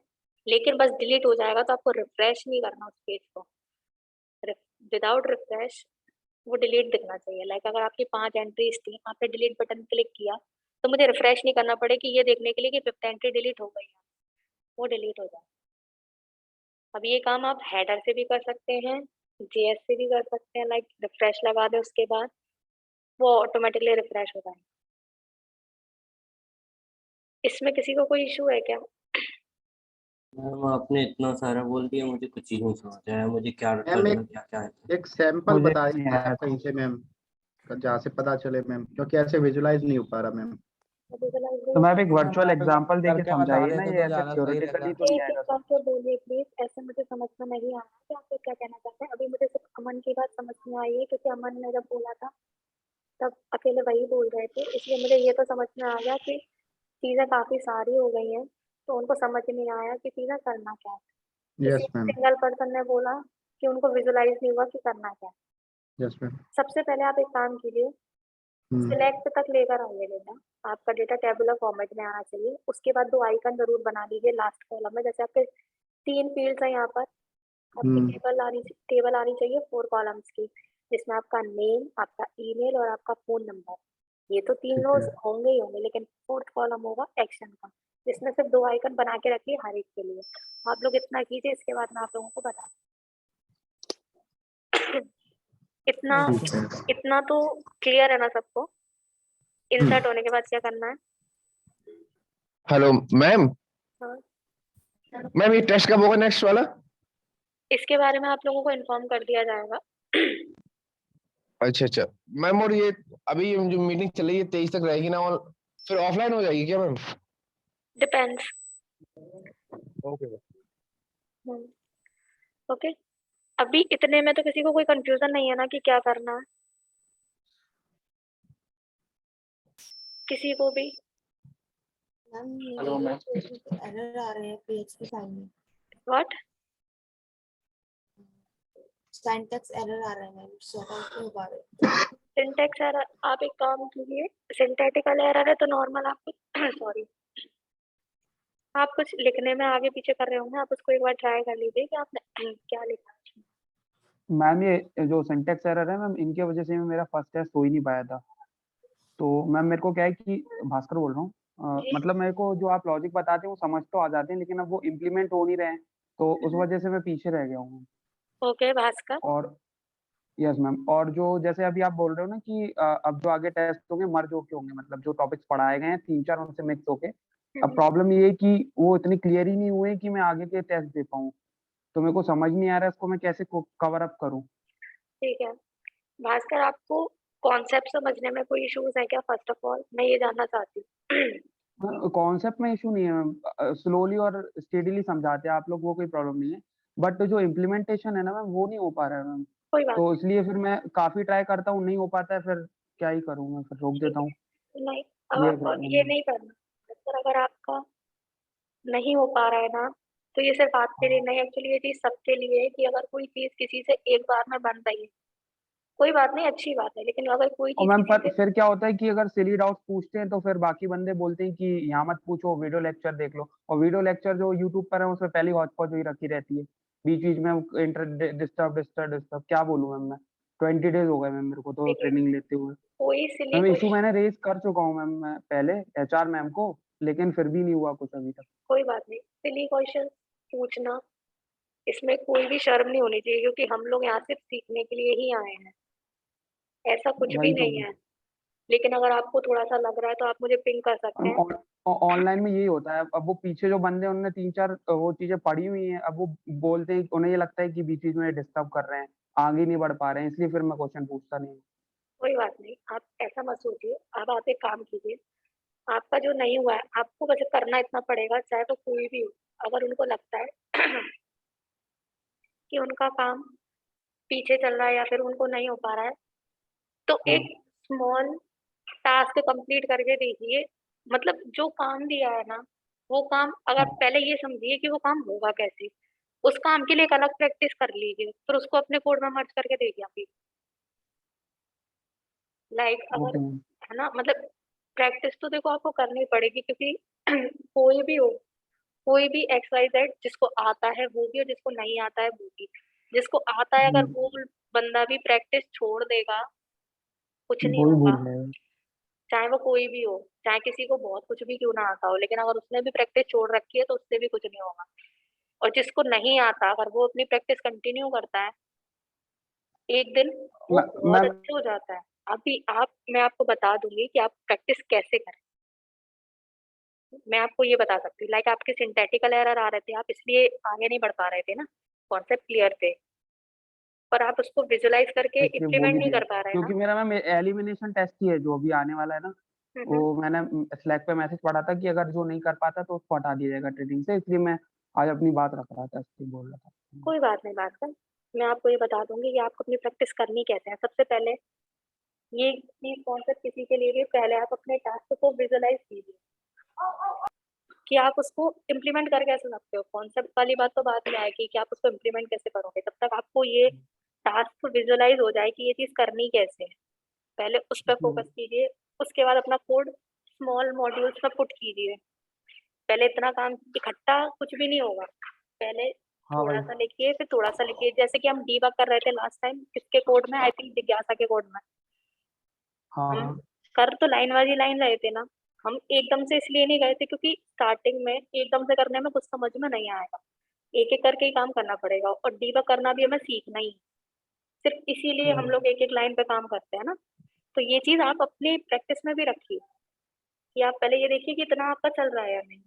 लेकिन बस डिलीट हो जाएगा तो आपको रिफ्रेश नहीं करना उस पेज को। विदाउट रिफ्रेश वो डिलीट दिखना चाहिए। लाइक अगर आपकी 5 एंट्रीज थी, आपने डिलीट बटन क्लिक किया तो मुझे रिफ्रेश नहीं करना पड़े कि ये देखने के लिए कि 5th एंट्री डिलीट हो गई है, वो डिलीट हो जाए। अब ये काम आप हेडर से भी कर सकते हैं, जेएस से भी कर सकते हैं। लाइक रिफ्रेश लगा दे, उसके बाद वो ऑटोमेटिकली रिफ्रेश हो जाए। इसमें किसी को कोई इशू है क्या? मैम आपने इतना सारा बोल दिया, मुझे कुछ ही नहीं समझ आया, मुझे क्या मैम करना क्या क्या है। एक सैंपल मुझे बता नहीं दीजिए आया आप कहीं से मैम, जहाँ से पता चले मैम, क्योंकि ऐसे विजुलाइज नहीं हो पा रहा मैम। तो मैम एक वर्चुअल एग्जांपल दे के करके बता समझाइए ना, देते ये तो ऐसे ज्यादा सही रहता। थ्योरेटिकली तो नहीं एक एक आएगा। करके बोलिए प्लीज, ऐसे मुझे समझ में नहीं आ रहा कि आप क्या कहना चाहते हैं। अभी मुझे सिर्फ अमन की बात समझ में आई है, क्योंकि अमन ने जब बोला था तब अकेले वही बोल रहे थे, इसलिए मुझे ये तो समझ में आ गया कि चीजें काफी सारी हो गई हैं, तो उनको समझ नहीं आया कि चीजें करना क्या है। किसी यस मैम। सिंगल पर्सन ने बोला कि उनको विजुलाइज नहीं हुआ कि करना क्या है। Yes ma'am. सबसे पहले आप एक काम कीजिए, सिलेक्ट तक लेकर आइए डेटा। आपका डेटा टेबुलर फॉर्मेट में आना चाहिए। उसके बाद 2 आइकन जरूर बना लीजिए लास्ट कॉलम में। जैसे आपके 3 फील्ड्स हैं यहाँ पर, आपकी टेबल आनी चाहिए 4 कॉलम्स की, जिसमें आपका नेम, आपका ईमेल और आपका फोन नंबर, ये तो 3 ठीक रोज है। होंगे ही होंगे। लेकिन 4th कॉलम होगा एक्शन का, जिसमें सिर्फ 2 आइकन बना के रखिए हर एक के लिए। आप लोग इतना कीजिए, इसके बाद मैं आप लोगों को बता इतना ठीक है। इतना तो क्लियर है ना सबको? इंसर्ट होने के बाद क्या करना है? Hello ma'am. हाँ, मैम ये टेस्ट कब होगा नेक्स्ट वाला? इसके बारे में आप लोगों को इन्फॉर्म कर दिया जाएगा। अच्छा अच्छा मैम, और ये अभी ये जो मीटिंग चल रही है 23 तक रहेगी ना, और फिर ऑफलाइन हो जाएगी क्या मैम? डिपेंड्स। ओके। ओके, अभी इतने में तो किसी को कोई कंफ्यूजन नहीं है ना कि क्या करना है? किसी को भी? Hello ma'am. एरर आ रहे हैं पीएचपी फाइल में, व्हाट? सिंटैक्स एरर आ रहे हैं मैम, सॉर्ट आउट नहीं हो पा रहे। Syntax error? आप एक काम कीजिए, सिंटैटिकल एरर है तो नॉर्मल आप सॉरी, आप कुछ लिखने में आगे पीछे कर रहे होंगे, आप उसको एक बार ट्राई कर लीजिए कि आपने क्या लिखा है। मैम ये जो सिंटेक्स एरर है मैम, इनके वजह से मेरा फर्स्ट टेस्ट हो ही नहीं पाया था। तो मैम मेरे को क्या है कि भास्कर बोल रहा हूँ, जी। मतलब मेरे को जो आप लॉजिक बताते हैं वो समझ तो आ जाते हैं, लेकिन अब वो इम्प्लीमेंट हो नहीं रहे हैं, तो उस वजह से मैं पीछे रह गया हूँ। ओके भास्कर। और यस मैम, और जो जैसे अभी आप बोल रहे हो ना कि अब जो आगे टेस्ट होंगे मर्ज होके होंगे, मतलब जो टॉपिक्स पढ़ाए गए हैं 3-4 उनसे मिक्स होके। अब प्रॉब्लम ये है कि वो इतनी क्लियर ही नहीं हुए कि मैं आगे के टेस्ट दे पाऊँ। तो मेरे को समझ नहीं आ रहा है इसको मैं कैसे कवर अप करूँ। ठीक है। भास्कर, आपको कॉन्सेप्ट समझने में कोई इश्यूज़ है क्या? फर्स्ट ऑफ ऑल मैं ये जानना चाहती हूँ। कॉन्सेप्ट में इश्यू नहीं है, स्लोली और स्टेडीली समझाते हैं आप लोग, वो कोई प्रॉब्लम नहीं है। बट जो इम्प्लीमेंटेशन है ना मैम, वो नहीं हो पा रहा है मैम। कोई बात तो इसलिए फिर मैं काफ़ी ट्राई करता हूँ, नहीं हो पाता है, फिर क्या ही करूँ मैं, फिर रोक देता हूँ। नहीं, अब ये आपको प्रॉब्लम ये है। नहीं करना। भास्कर, अगर आपका नहीं हो पा रहा है ना, तो ये सिर्फ आपके लिए नहीं, एक्चुअली ये चीज़ सबके लिए है कि अगर कोई चीज़ किसी से एक बार में बन रही है, कोई बात नहीं, अच्छी बात है, लेकिन अगर कोई और चीज़ मैम किसी पर से फिर क्या होता है कि अगर सिली डाउट्स पूछते हैं तो फिर बाकी बंदे बोलते हैं कि यहाँ मत पूछो, वीडियो लेक्चर देख लो। और वीडियो लेक्चर जो यूट्यूब पर है उसमें पहले ही हौच-पौच हुई रखी रहती है। बीच-बीच में डिस्टर्ब क्या बोलूँ मैम मैं? 20 डेज़ हो गए मैम मेरे को तो देखिए, ट्रेनिंग लेते हुए। कोई सिली मैम इश्यू क्वेश्चन, मैंने रेज़ कर चुका हूँ मैम मैं पहले एचआर मैम को, लेकिन फिर भी नहीं हुआ कुछ अभी तक। कोई बात नहीं, सिली क्वेश्चन पूछना, इसमें कोई भी शर्म नहीं होनी चाहिए, क्योंकि हम लोग यहाँ सिर्फ सीखने के लिए ही आए हैं, ऐसा कुछ भी वही तो नहीं मैम। है। लेकिन अगर आपको थोड़ा-सा लग रहा है तो आप मुझे पिंग कर सकते मैम हैं। ऑनलाइन में यही होता है। अब वो पीछे जो बंदे उन्होंने 3-4 वो चीज़ें पढ़ी हुई हैं, अब वो बोलते हैं, उन्हें ये लगता है कि बीच-बीच में डिस्टर्ब कर रहे हैं, आगे नहीं बढ़ पा रहे हैं, इसलिए फिर मैं क्वेश्चन पूछता नहीं हूँ। कोई बात नहीं, आप ऐसा मत सोचिए। अब आप एक काम कीजिए, आपका जो नहीं हुआ है, आपको बस करना इतना पड़ेगा, चाहे वो कोई भी हो। अगर उनको लगता है कि उनका काम पीछे चल रहा है या फिर उनको नहीं हो पा रहा है, तो हाँ। एक स्मॉल टास्क कंप्लीट करके देखिए। मतलब जो काम दिया है ना, वो काम अगर हाँ। पहले ये समझिए कि वो काम होगा कैसे, उस काम के लिए एक अलग प्रैक्टिस कर लीजिए, फिर उसको अपने कोड में मर्ज करके देखिए आप। लाइक अगर, ओके मैम। है ना, मतलब प्रैक्टिस तो देखो आपको करनी पड़ेगी, क्योंकि कोई भी हो, कोई भी एक्स वाई जेड, जिसको आता है वो भी और जिसको नहीं आता है वो भी। जिसको आता है अगर वो बंदा भी प्रैक्टिस छोड़ देगा, कुछ नहीं वो ही होगा। भूल जाएगा। चाहे वो कोई भी हो, चाहे किसी को बहुत कुछ भी क्यों ना आता हो, लेकिन अगर उसने भी प्रैक्टिस छोड़ रखी है तो उससे भी कुछ नहीं होगा। और जिसको नहीं आता, अगर वो अपनी प्रैक्टिस कंटिन्यू करता है, एक दिन वो बहुत मैम अच्छे हो जाता है। अभी आप, मैं आपको बता दूंगी कि आप प्रैक्टिस कैसे करें। मैं आपको ये बता सकती हूँ, लाइक आपके सिंथेटिकल एरर आ रहे थे, आप इसलिए आगे नहीं बढ़ पा रहे थे ना, कॉन्सेप्ट क्लियर थे, पर आप उसको विजुलाइज करके इसलिए बोल इम्प्लीमेंट ही नहीं दिया, कर पा रहे ना। क्योंकि मेरा मैम एलिमिनेशन टेस्ट ही है जो अभी आने वाला है ना, वो हम्म। मैंने स्लैक पे मैसेज पढ़ा था कि अगर जो नहीं कर पाता तो उसको हटा दिया जाएगा ट्रेनिंग से, इसलिए मैं आज अपनी बात रख रहा था, इसलिए बोल रहा था। कोई बात नहीं, बात कर, मैं आपको ये बता दूंगी कि आपको अपनी प्रैक्टिस करनी कैसे है। सबसे पहले ये चीज कॉन्सेप्ट किसी के लिए भी, पहले आप अपने टास्क को विजुलाइज कीजिए कि आप उसको इम्प्लीमेंट कर कैसे सकते हो। कॉन्सेप्ट वाली बात तो बाद में आएगी कि आप उसको इम्प्लीमेंट कैसे करोगे, तब तक आपको ये टास्क विजुलाइज हो जाए कि ये चीज करनी कैसे है। पहले उस पर फोकस कीजिए, उसके बाद अपना कोड स्मॉल मॉड्यूल्स में पुट कीजिए। पहले इतना काम इकट्ठा कुछ भी नहीं होगा, पहले हाँ थोड़ा भाई। सा लिखिए, फिर थोड़ा सा लिखिए। जैसे कि हम डीबग कर रहे थे लास्ट टाइम, किसके कोड में, आई थिंक जिज्ञासा के कोड में। हाँ हम हाँ। कर तो लाइन वाली लाइन रहे थे ना, हम एकदम से इसलिए नहीं गए थे क्योंकि स्टार्टिंग में एकदम से करने में कुछ समझ में नहीं आएगा, एक एक करके ही काम करना पड़ेगा, और डीबग करना भी हमें सीखना ही है। सिर्फ इसीलिए हम लोग एक एक लाइन पे काम करते हैं ना। तो ये चीज आप अपनी प्रैक्टिस में भी रखिए कि आप पहले ये देखिए कि इतना आपका चल रहा है या नहीं,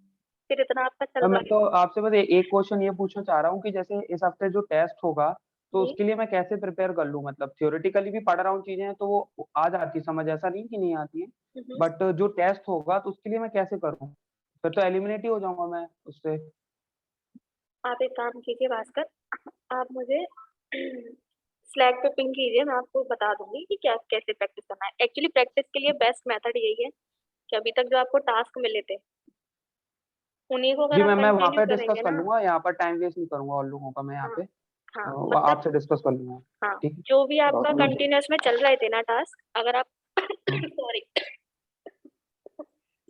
फिर इतना आपका चल मैं रहा तो आपसे बस एक क्वेश्चन ये पूछना चाह रहा हूँ कि जैसे इस हफ्ते जो टेस्ट होगा, है तो जी। उसके लिए मैं कैसे प्रिपेयर कर लूँ? मतलब थ्योरेटिकली भी पढ़ रहा हूँ चीजें, तो वो आ जाती है समझ, ऐसा नहीं कि नहीं आती है, हम्म। बट जो टेस्ट होगा तो उसके लिए मैं कैसे करूँ? फिर तो एलिमिनेट ही हो जाऊंगा मैं उससे। आप एक काम कीजिए भास्कर, आप मुझे स्लैक पे पिंग कीजिए, मैं आपको बता दूंगी कि क्या कैसे प्रैक्टिस करना है। एक्चुअली प्रैक्टिस के लिए बेस्ट मेथड यही है कि अभी तक जो आपको टास्क मिले थे, उन्हीं को अगर जी आप मैम, मैं वहाँ कंटिन्यू पे डिस्कस करेंगे कर ना। लूंगा, यहाँ पर टाइम वेस्ट नहीं करूंगा और लोगों का मैं यहाँ हाँ। पे हाँ, वो मतलब, आपसे डिस्कस कर लूंगा। हाँ, ठीक है। जो भी आपका ओके। कंटिन्यूअस में चल रहे थे ना टास्क, अगर आप हाँ। सॉरी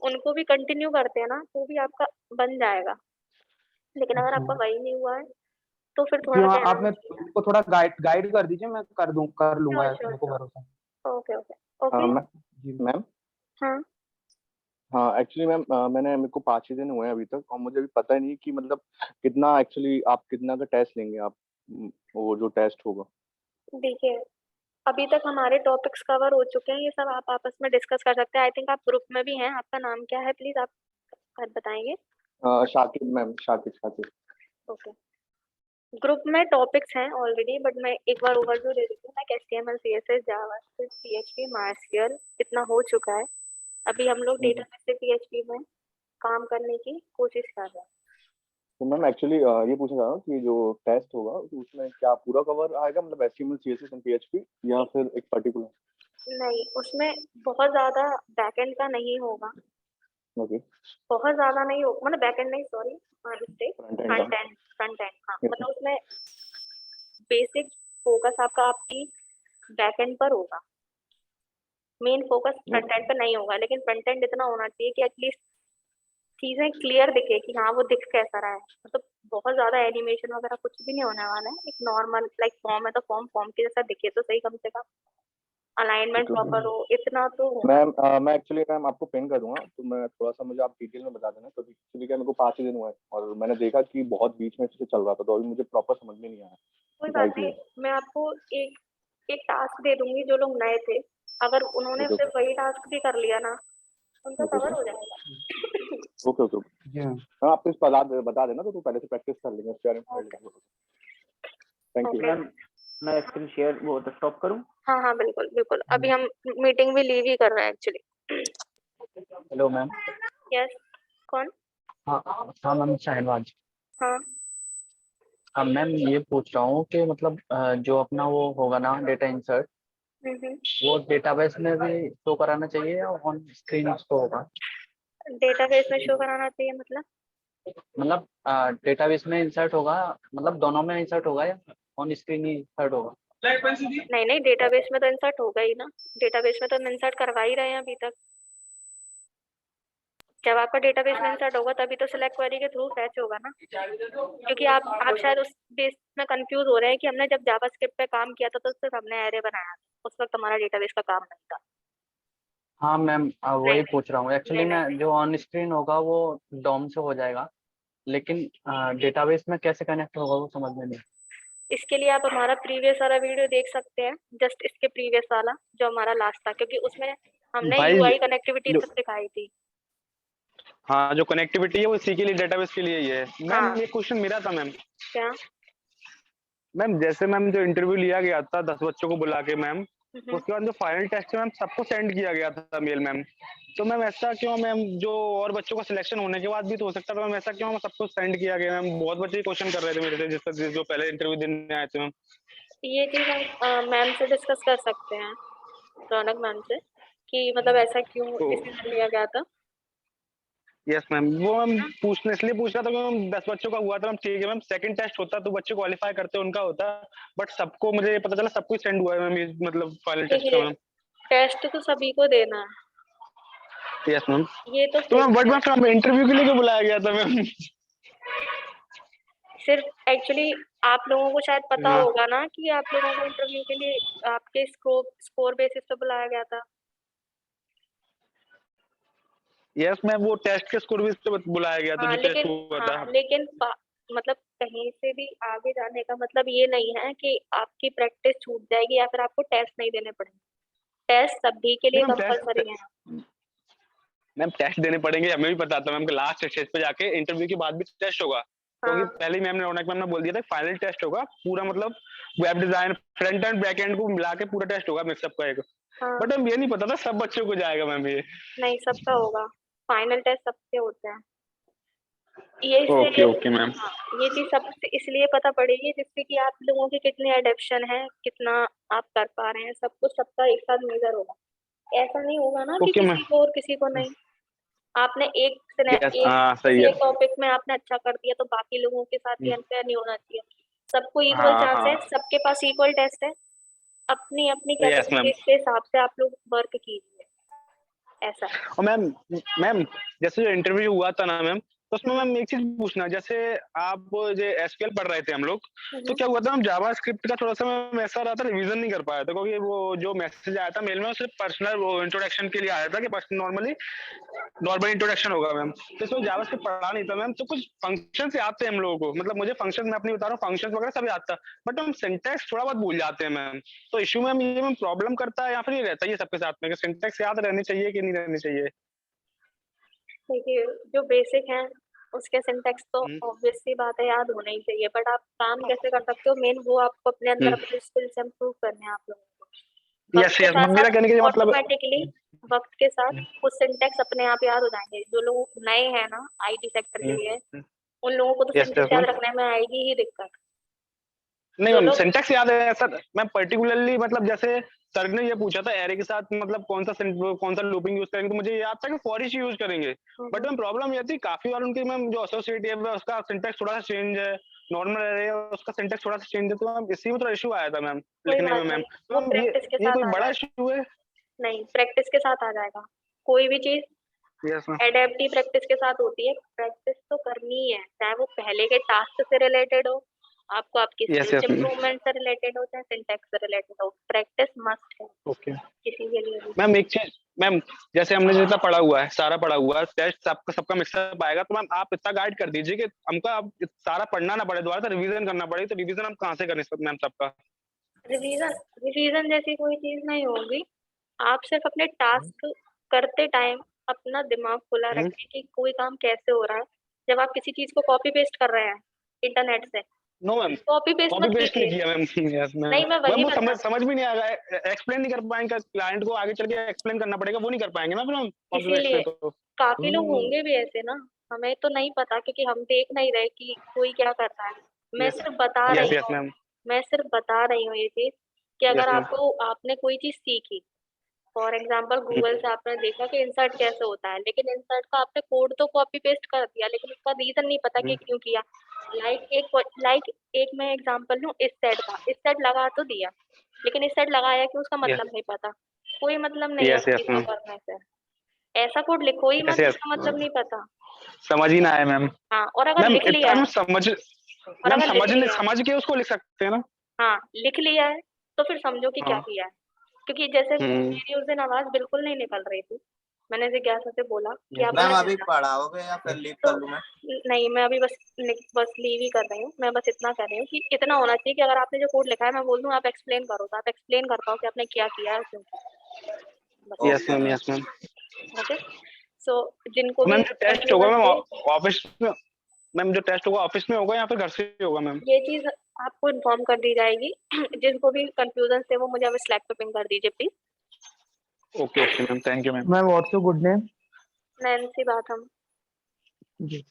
उनको भी कंटिन्यू करते हैं ना, तो भी आपका बन जाएगा। लेकिन अगर अच्छा। आपका वही नहीं हुआ है, तो फिर जी थोड़ा हाँ, आप ध्यान। मेरे को थोड़ा गाइड कर दीजिए, मैं कर श्योर लूंगा, श्योर मेरे को श्योर। भरोसा है। Okay okay okay. जी। मैम हाँ। हाँ एक्चुअली मैम मैंने मेरे को 5 ही दिन हुए हैं अभी तक और मुझे अभी पता ही नहीं कि मतलब कितना एक्चुअली आप कितना का टेस्ट लेंगे आप वो जो टेस्ट होगा। देखिए, अभी तक हमारे टॉपिक्स कवर हो चुके हैं, ये सब आप आपस में डिस्कस कर सकते हैं। आई थिंक आप ग्रुप में भी हैं। आपका नाम क्या है प्लीज, आप बताएंगे? Shakib ma'am, Shakib Shakib. Okay. Group में टॉपिक्स हैं ऑलरेडी, बट मैं एक बार ओवरव्यू दे देती हूँ। Like HTML, CSS, JavaScript, PHP, MySQL इतना हो चुका है। अभी हम लोग डेटाबेस से PHP में काम करने की कोशिश कर रहे हैं। तो मैम एक्चुअली ये पूछना चाह रहा हूँ कि जो टेस्ट होगा तो उसमें क्या पूरा कवर आएगा, मतलब HTML, CSS एंड PHP, या फिर एक पर्टिकुलर? नहीं, उसमें बहुत ज्यादा बैकएंड का नहीं होगा। ओके, बहुत ज्यादा नहीं हो, मतलब बैकएंड नहीं, sorry, front end front end हाँ, मतलब उसमें बेसिक फोकस आपकी बैकएंड पर होगा। मेन फोकस फ्रंट एंड पर नहीं होगा, लेकिन फ्रंट एंड इतना होना चाहिए कि एटलीस्ट चीजें क्लियर दिखे कि हाँ वो दिख कैसा रहा है। मतलब बहुत ज्यादा एनिमेशन वगैरह कुछ भी नहीं होने वाला है। एक नॉर्मल लाइक फॉर्म है तो फॉर्म के जैसा दिखे तो सही, कम से कम अलाइनमेंट प्रॉपर हो, इतना तो हो। मैं एक्चुअली मैम आपको पिन कर दूंगा, तो मैं थोड़ा सा, मुझे आप डिटेल में बता देना। तो एक्चुअली क्या, मेरे को 5 ही दिन हुए हैं और मैंने देखा कि बहुत बीच में से चल रहा था, तो अभी मुझे प्रॉपर समझ में नहीं आया। कोई बात नहीं, मैं आपको एक एक टास्क दे दूंगी। जो लोग नए थे, अगर उन्होंने ओके सिर्फ वही टास्क भी कर लिया ना, उनका ओके कवर हो जाएगा। Okay okay. हाँ, आप प्लीज बता देना, तो पहले से प्रैक्टिस कर लेंगे उसके बारे में। Thank you. मैम मैं स्क्रीन शेयर वो तो स्टॉप करूं? हाँ हाँ बिल्कुल बिल्कुल, अभी हम मीटिंग भी लीव ही कर रहे हैं एक्चुअली। Hello ma'am. यस, कौन? हाँ हाँ मैम, शहनवाज। हाँ अब मैम ये पूछ रहा हूँ कि मतलब जो अपना वो होगा ना डेटा इंसर्ट, वो डेटाबेस में भी शो कराना चाहिए या ऑन स्क्रीन शो होगा? डेटाबेस में शो कराना चाहिए मतलब डेटाबेस में इंसर्ट होगा, मतलब दोनों में इंसर्ट होगा या ऑन स्क्रीन ही इंसर्ट होगा? नहीं नहीं, डेटाबेस में तो इंसर्ट होगा ही ना। डेटाबेस में तो हम इंसर्ट करवा ही रहे हैं अभी तक। जब आपका डेटाबेस में इंसर्ट होगा तभी तो सिलेक्ट क्वेरी के थ्रू फैच होगा ना। क्योंकि आप शायद उस बेस में कंफ्यूज हो रहे हैं कि हमने जब जावास्क्रिप्ट पे काम किया था तो सिर्फ हमने एरे बनाया था, उस वक्त हमारा डेटाबेस का काम नहीं था। हाँ मैम, वही नहीं पूछ रहा हूँ एक्चुअली नहीं मैं। जो ऑन स्क्रीन होगा वो डॉम से हो जाएगा, लेकिन डेटाबेस में कैसे कनेक्ट होगा वो समझ में नहीं। इसके लिए आप हमारा प्रीवियस वाला वीडियो देख सकते हैं, जस्ट इसके प्रीवियस वाला जो हमारा लास्ट था, क्योंकि उसमें हमने भाई UI कनेक्टिविटी जो तक दिखाई थी। हाँ, जो कनेक्टिविटी है वो इसी के लिए, डेटाबेस के लिए ही है। मैम हाँ। ये क्वेश्चन मेरा था मैम। क्या? मैम जैसे मैम जो इंटरव्यू लिया गया था 10 बच्चों को बुला के मैम, उसके बाद जो फाइनल टेस्ट है मैम सबको सेंड किया गया था मेल मैम। तो मैम ऐसा क्यों मैम, जो और बच्चों का सिलेक्शन होने के बाद भी तो हो सकता था मैम, ऐसा क्यों सबको सेंड किया गया मैम? बहुत बच्चे क्वेश्चन कर रहे थे मेरे से, जिस जो पहले इंटरव्यू देने आए थे मैम। ये चीज हम मैम से डिस्कस कर सकते हैं, रौनक मैम से, कि मतलब ऐसा क्यों तो डिसीजन लिया गया था। यस मैम, वो मैम पूछने इसलिए पूछ रहा था कि मैम 10 बच्चों का हुआ था मैम। ठीक है मैम, सेकंड टेस्ट होता तो बच्चे क्वालिफाई करते उनका होता, बट सबको मुझे पता चला सबको सेंड हुआ है मैम, ये मतलब फाइनल टेस्ट का देखिए, मैम। टेस्ट तो सभी को देना है, यस मैम। ये तो तो मैम फिक्स बट है। मैम इंटरव्यू के लिए क्यों बुलाया गया था मैम? सिर्फ एक्चुअली आप लोगों को शायद पता हाँ। होगा ना कि आप लोगों को इंटरव्यू के लिए आपके स्कोर बेसिस पे बुलाया गया था। यस मैम, वो टेस्ट के स्कोर भी से बुलाया गया था हाँ जो टेस्ट लेकिन हुआ था। हाँ लेकिन मतलब कहीं से भी आगे जाने का मतलब ये नहीं है कि आपकी प्रैक्टिस छूट जाएगी या फिर आपको टेस्ट नहीं देने पड़ेंगे। टेस्ट सभी के लिए नहीं मैम, कंपलसरी है। टेस्ट देने पड़ेंगे, हमें भी पता था मैम कि लास्ट स्टेज पे जाके इंटरव्यू के बाद भी टेस्ट होगा। क्योंकि हाँ पहले मैम ने, रौनक मैम ने बोल दिया था फाइनल टेस्ट होगा पूरा, मतलब web design front end back and को मिला के पूरा टेस्ट होगा मिक्सअप का एक। हाँ। बट मैम ये नहीं पता था सब बच्चों को जाएगा मैम ये। नहीं, सबका होगा, फाइनल टेस्ट सबके होते हैं। ये ओके इसलिए ओके मैम। हाँ, ये चीज सबसे इसलिए पता पड़ेगी जिससे कि आप लोगों की कितनी एडेप्शन है, कितना आप कर पा रहे हैं, सब कुछ सबका एक साथ मेजर होगा। ऐसा नहीं होगा ना कि ओके मैम। किसी को और किसी को नहीं। आपने एक यस, हाँ सही किसी है। एक टॉपिक में आपने अच्छा कर दिया तो बाकी लोगों के साथ भी अनफेयर नहीं होना चाहिए। सबको इक्वल हाँ चांस हाँ। है, सबके पास इक्वल टेस्ट है। अपनी अपनी यस मैम। कैपेसिटी के हिसाब से आप लोग वर्क कीजिए, ऐसा है। और मैम मैम जैसे जो इंटरव्यू हुआ था ना मैम, तो उसमें मैम एक चीज पूछना, जैसे आप जो एसक्यूएल पढ़ रहे थे हम लोग, तो क्या हुआ था हम जावा स्क्रिप्ट का थोड़ा सा मैम ऐसा रहा था, रिवीजन नहीं कर पाया था, क्योंकि वो जो मैसेज आया था मेल में वो सिर्फ पर्सनल इंट्रोडक्शन के लिए आया था कि नॉर्मल इंट्रोडक्शन होगा मैम। तो इसमें जावा स्क्रिप्ट पढ़ा नहीं था मैम। तो कुछ फंक्शन से आते हैं हम लोगों को, मतलब मुझे फंक्शन, मैं अपनी बता रहा हूँ, फंक्शन वगैरह सभी आता है, बट हम सिंटैक्स थोड़ा बहुत भूल जाते हैं मैम। तो इशू मैम ये मैम प्रॉब्लम करता है या फिर ये रहता है ये सबके साथ में कि सिंटैक्स याद रहनी चाहिए कि नहीं रहनी चाहिए? देखिए, जो बेसिक है उसके सिंटेक्स तो ऑब्वियस सी बात है याद होना ही चाहिए, बट आप काम कैसे कर सकते हो मेन वो आपको अपने अंदर अपने स्किल्स इंप्रूव करने हैं आप लोगों को। यस यस मेरा कहने का मतलब ऑटोमेटिकली वक्त के साथ कुछ सिंटेक्स अपने आप याद हो जाएंगे। जो लोग नए हैं ना आईटी सेक्टर के लिए, उन लोगों को तो Yes, सिंटेक्स yes, याद ma'am. रखने में आएगी ही दिक्कत। नहीं जो मैम लोग सिंटैक्स याद है सर। मैं पर्टिकुलरली मतलब जैसे सर ने ये पूछा था एरे के साथ मतलब कौन सा लूपिंग यूज करेंगे, तो मुझे याद था कि फॉर ईच यूज करेंगे। बट मैम प्रॉब्लम ये थी काफी बार उनकी मैम जो एसोसिएट है उसका सिंटैक्स थोड़ा सा चेंज है, नॉर्मल एरे है उसका सिंटैक्स थोड़ा सा चेंज है, तो मैम इसी में थोड़ा इशू आया था मैम कोई लिखने बात में मैम। नहीं, वो मैम प्रैक्टिस के ये साथ कोई आ बड़ा जाएगा। इशू है? नहीं, प्रैक्टिस के साथ आ जाएगा। कोई भी चीज यस मैम। एडेप्टिव प्रैक्टिस के साथ होती है। प्रैक्टिस तो करनी ही है, चाहे वो पहले के टास्क से रिलेटेड हो, आपको आपकी yes skills yes ma'am. Improvement से रिलेटेड हो, चाहे सिंटैक्स से रिलेटेड हो, प्रैक्टिस मस्ट है ओके किसी के लिए भी। मैम एक चीज मैम, जैसे हमने जितना पढ़ा हुआ है सारा पढ़ा हुआ है, टेस्ट सबका मिक्सअप आएगा, तो मैम आप इतना गाइड कर दीजिए कि हमको अब सारा पढ़ना ना पड़े, दोबारा से रिवीजन करना पड़े, तो रिवीजन हम कहाँ से करें मैम सबका? रिवीजन रिवीजन जैसी कोई चीज नहीं होगी। आप सिर्फ अपने टास्क करते टाइम अपना दिमाग खुला रखें कि कोई काम कैसे हो रहा है। जब आप किसी चीज को कॉपी पेस्ट कर रहे हैं इंटरनेट से, no ma'am copy paste copy मत पेस्ट नहीं कीजिए। किया मैम। Yes ma'am. नहीं, मैं वही मैम वो बता समझ भी नहीं आएगा, एक्सप्लेन नहीं कर पाएंगे, क्लाइंट को आगे चल के एक्सप्लेन करना पड़ेगा, वो नहीं कर पाएंगे ना फिर हम कॉपी पेस्ट से इसीलिए तो। काफी लोग होंगे भी ऐसे ना, हमें तो नहीं पता क्योंकि हम देख नहीं रहे कि कोई क्या कर रहा है। मैं यस सिर्फ बता यस रही यस हूँ मैम। मैं सिर्फ बता रही हूँ ये चीज कि यस अगर मैम। आपने कोई चीज सीखी, फॉर एग्जाम्पल गूगल से आपने देखा कि इंसर्ट कैसे होता है, लेकिन इंसर्ट का आपने कोड तो कॉपी पेस्ट कर दिया, लेकिन उसका रीजन नहीं पता कि क्यों किया। लाइक मैं एग्जाम्पल लूँ इस सेट का, इस सेट लगा तो दिया, लेकिन इस सेट लगाया कि उसका मतलब नहीं पता। कोई मतलब नहीं है यस उस यस चीज को मैम। करने से। ऐसा कोड लिखो ही यस मत यस जिसका मतलब नहीं पता। समझ ही ना आया मैम। हाँ, और अगर मैम लिख लिया इतना है, मैम और अगर लिख लिया है, समझ के उसको लिख सकते हैं ना? हाँ लिख लिया है, तो फिर समझो कि क्या हाँ। किया है। क्योंकि जैसे मेरी उस दिन आवाज बिल्कुल नहीं निकल रही थी, मैंने जिज्ञासा से बोला कि Yes, आप मैम ना अभी पढ़ाओगे या फिर लीव तो कर लूं मैं? नहीं, मैं अभी बस लीव ही कर रही हूँ। मैं बस इतना कर रही हूँ कि इतना होना चाहिए कि अगर आपने जो कोड लिखा है मैं बोल दूँ आप एक्सप्लेन करो, तो आप एक्सप्लेन कर पाओ कि आपने क्या किया है क्यों किया। Yes ma'am yes ma'am. Okay, so जिनको भी मैम जो टेस्ट होगा कंफ्यूजन थी, मैम ऑफिस में, मैम जो टेस्ट होगा ऑफिस में होगा या फिर घर से होगा मैम? ये चीज आपको इन्फॉर्म कर दी जाएगी। जिनको भी कंफ्यूजन थे वो मुझे अब स्लैक पे पिंग कर दीजिए please. Okay okay ma'am, thank you ma'am. Ma'am what's your good name? Nancy Batham. जी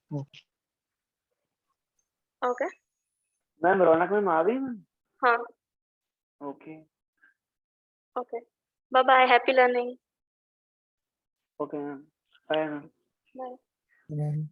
ओके, मैम रौनक मैम आ गई मैम? हाँ okay okay, bye bye, happy learning. Okay ma'am, bye ma'am. Bye. Ma'am.